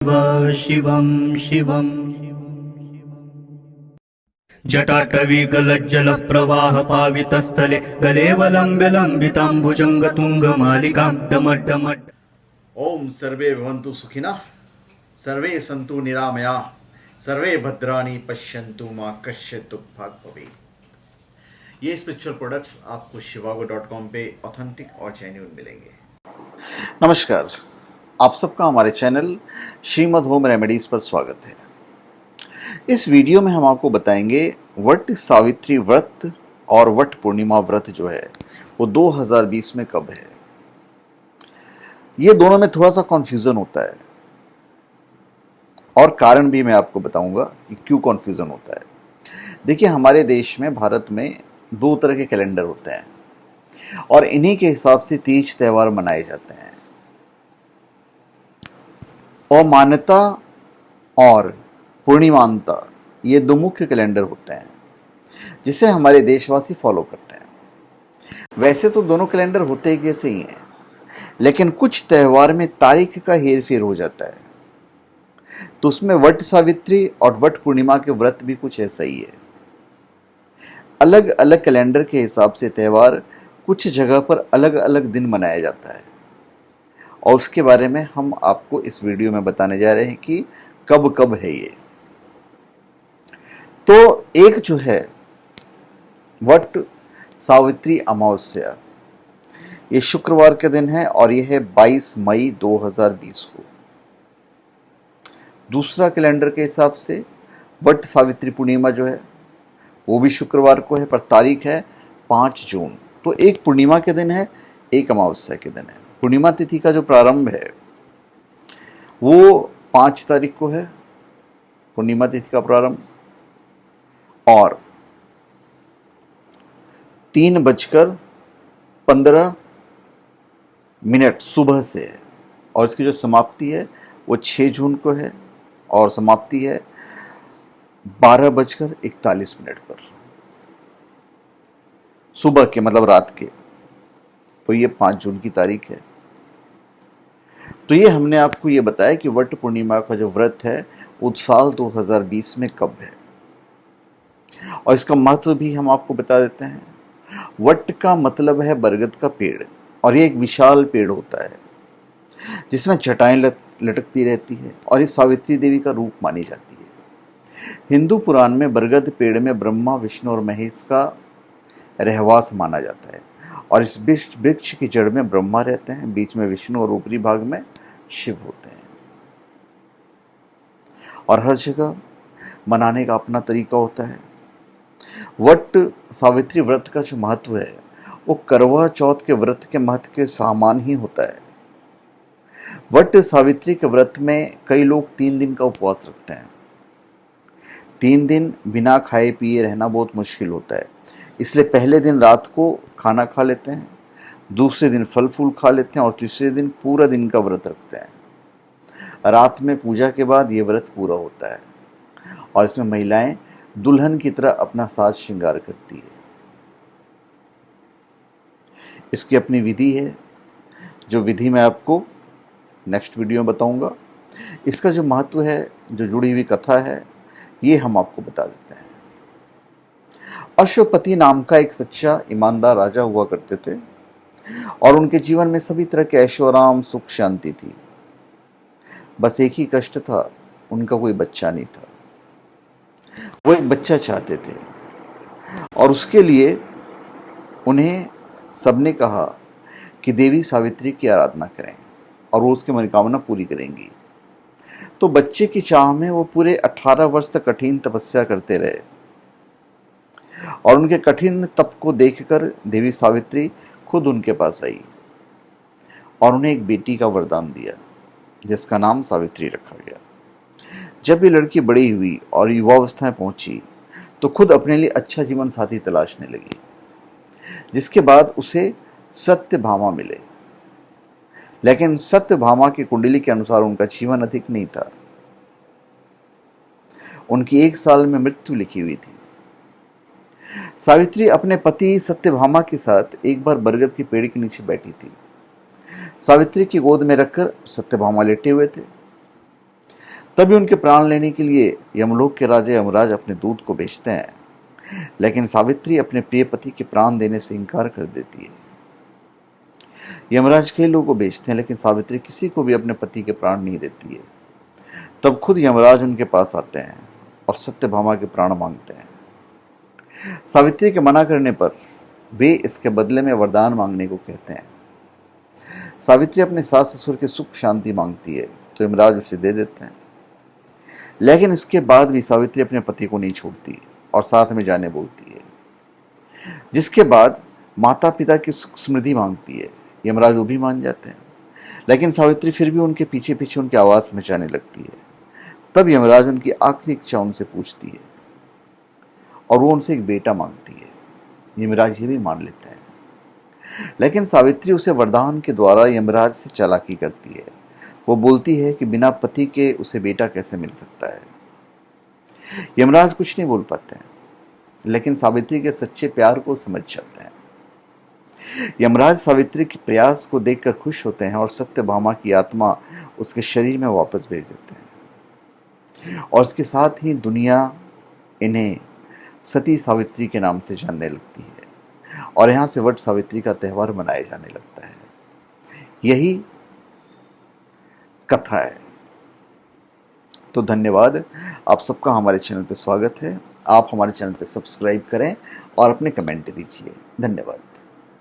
शिव शिवं शिवम् जटाटवीगलज्जलप्रवाहपावितस्थले गलेवलम्ब्य लम्बिताम्बुजङ्गतुङ्गमालिकां डमड्डमड्। ओम सर्वे भवन्तु सुखिनः, सर्वे सन्तु निरामयाः, सर्वे भद्राणि पश्यन्तु मा कश्चित् दुःखभाग् भवेत्। ये स्पिरिचुअल प्रोडक्ट्स आपको shivago.com पे ऑथेंटिक और जेन्युइन मिलेंगे। नमस्कार, आप सबका हमारे चैनल श्रीमद् होम रेमेडीज़ पर स्वागत है। इस वीडियो में हम आपको बताएंगे वट सावित्री व्रत और वट पूर्णिमा व्रत जो है वो 2020 में कब है। ये दोनों में थोड़ा सा कन्फ्यूज़न होता है और कारण भी मैं आपको बताऊंगा कि क्यों कन्फ्यूज़न होता है। देखिए, हमारे देश में, भारत में दो तरह के कैलेंडर होते हैं और इन्हीं के हिसाब से तीज त्यौहार मनाए जाते हैं। और मान्यता और पूर्णिमानता, ये दो मुख्य कैलेंडर होते हैं जिसे हमारे देशवासी फॉलो करते हैं। वैसे तो दोनों कैलेंडर होते एक जैसे ही हैं, लेकिन कुछ त्यौहार में तारीख का हेरफेर हो जाता है, तो उसमें वट सावित्री और वट पूर्णिमा के व्रत भी कुछ ऐसा ही है। अलग अलग कैलेंडर के हिसाब से त्यौहार कुछ जगह पर अलग अलग दिन मनाया जाता है और उसके बारे में हम आपको इस वीडियो में बताने जा रहे हैं कि कब कब है ये। तो एक जो है वट सावित्री अमावस्या, ये शुक्रवार के दिन है और यह है 22 मई 2020 को। दूसरा कैलेंडर के हिसाब से वट सावित्री पूर्णिमा जो है वो भी शुक्रवार को है, पर तारीख है 5 जून। तो एक पूर्णिमा के दिन है, एक अमावस्या के दिन है। पूर्णिमा तिथि का जो प्रारंभ है वो 5 तारीख को है, पूर्णिमा तिथि का प्रारंभ, और 3:15 सुबह से है, और इसकी जो समाप्ति है वो 6 जून को है और समाप्ति है 12:41 पर सुबह के, मतलब रात के। तो ये 5 जून की तारीख है। तो ये हमने आपको ये बताया कि वट पूर्णिमा का जो व्रत है वो साल 2020 में कब है, और इसका महत्व भी हम आपको बता देते हैं। वट का मतलब है बरगद का पेड़, और ये एक विशाल पेड़ होता है जिसमें जटाएं लटकती रहती है और इस सावित्री देवी का रूप मानी जाती है। हिंदू पुराण में बरगद पेड़ में ब्रह्मा, विष्णु और महेश का रहवास माना जाता है, और इस वृक्ष की जड़ में ब्रह्मा रहते हैं, बीच में विष्णु और ऊपरी भाग में शिव होते हैं। और हर जगह मनाने का अपना तरीका होता है। वट सावित्री व्रत का जो महत्व है वो करवा चौथ के व्रत के महत्व के समान ही होता है। वट सावित्री के व्रत में कई लोग 3 दिन का उपवास रखते हैं। 3 दिन बिना खाए पिए रहना बहुत मुश्किल होता है, इसलिए पहले दिन रात को खाना खा लेते हैं, दूसरे दिन फल फूल खा लेते हैं और तीसरे दिन पूरा दिन का व्रत रखते हैं। रात में पूजा के बाद ये व्रत पूरा होता है और इसमें महिलाएं दुल्हन की तरह अपना साज श्रृंगार करती है। इसकी अपनी विधि है, जो विधि मैं आपको नेक्स्ट वीडियो में बताऊंगा। इसका जो महत्व है, जो जुड़ी हुई कथा है, ये हम आपको बता देते हैं। अश्वपति नाम का एक सच्चा ईमानदार राजा हुआ करते थे और उनके जीवन में सभी तरह के ऐशोआराम, सुख, शांति थी। बस एक ही कष्ट था, उनका कोई बच्चा नहीं था। वो एक बच्चा चाहते थे और उसके लिए उन्हें सबने कहा कि देवी सावित्री की आराधना करें और वो उसकी मनोकामना पूरी करेंगी। तो बच्चे की चाह में वो पूरे 18 वर्ष तक कठिन तपस्या करते रहे और उनके कठिन तप को देखकर देवी सावित्री खुद उनके पास आई और उन्हें एक बेटी का वरदान दिया, जिसका नाम सावित्री रखा गया। जब ये लड़की बड़ी हुई और युवावस्था में पहुंची तो खुद अपने लिए अच्छा जीवन साथी तलाशने लगी, जिसके बाद उसे सत्यभामा मिले। लेकिन सत्यभामा की कुंडली के अनुसार उनका जीवन अधिक नहीं था। उनकी 1 साल में मृत्यु लिखी हुई थी। सावित्री अपने पति सत्यभामा के साथ एक बार बरगद के पेड़ के नीचे बैठी थी। सावित्री की गोद में रखकर सत्यभामा लेटे हुए थे। तभी उनके प्राण लेने के लिए यमलोक के राजा यमराज अपने दूत को भेजते हैं, लेकिन सावित्री अपने प्रिय पति के प्राण देने से इनकार कर देती है। यमराज कई लोगों को भेजते हैं, लेकिन सावित्री किसी को भी अपने पति के प्राण नहीं देती है। तब खुद यमराज उनके पास आते हैं और सत्यभामा के प्राण मांगते हैं। सावित्री के मना करने पर वे इसके बदले में वरदान मांगने को कहते हैं। सावित्री अपने सास ससुर के सुख शांति मांगती है, तो यमराज उसे दे देते हैं। लेकिन इसके बाद भी सावित्री अपने पति को नहीं छोड़ती और साथ में जाने बोलती है। जिसके बाद माता पिता की सुख समृद्धि मांगती है। यमराज वो भी मान जाते हैं, लेकिन सावित्री फिर भी उनके पीछे पीछे उनके आवाज में जाने लगती है। तब यमराज उनकी आखिरी इच्छा उनसे पूछती है और वो उनसे एक बेटा मांगती है। यमराज ये भी मान लेते हैं, लेकिन सावित्री उसे वरदान के द्वारा यमराज से चालाकी करती है। वो बोलती है कि बिना पति के उसे बेटा कैसे मिल सकता है। यमराज कुछ नहीं बोल पाते हैं, लेकिन सावित्री के सच्चे प्यार को समझ जाते हैं। यमराज सावित्री के प्रयास को देखकर खुश होते हैं और सत्यभामा की आत्मा उसके शरीर में वापस भेज देते हैं, और इसके साथ ही दुनिया इन्हें सती सावित्री के नाम से जानने लगती है और यहाँ से वट सावित्री का त्यौहार मनाया जाने लगता है। यही कथा है। तो धन्यवाद, आप सबका हमारे चैनल पे स्वागत है। आप हमारे चैनल पे सब्सक्राइब करें और अपने कमेंट दीजिए। धन्यवाद।